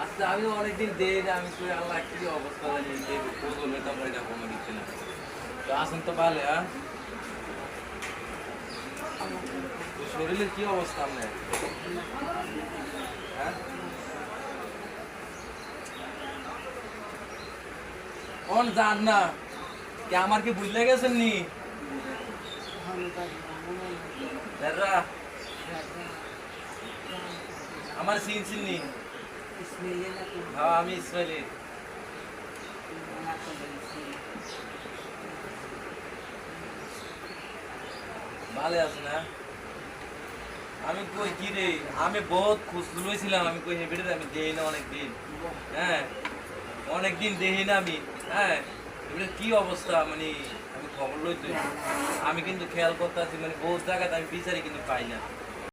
আচ্ছা আমি অনেকদিন দেই না, আমি কই আল্লাহ কি অবস্থা জানি যে বললে তো আমরা এটা কমে দিচ্ছে না। তো আসেন তো ভালো, হ্যাঁ? তো শরীরের কি অবস্থা আপনার? হ্যাঁ? কোন জান না কি আমার কি বুঝলে গেছেন নি? দাদা আমার চিনছেন নি? হ্যাঁ আমি ইসমাইলি। ভালো আছে না? আমি কই কি রে, আমি বহুত খোঁজ লইছিলাম, আমি কই হেবিটে আমি দেই না অনেকদিন। হ্যাঁ অনেকদিন দেখি না আমি। হ্যাঁ এবারে কি অবস্থা মানে আমি খবর লইতে, আমি কিন্তু খেয়াল করতে আছি মানে বহুত জায়গাতে আমি বিচারি কিন্তু পাই না।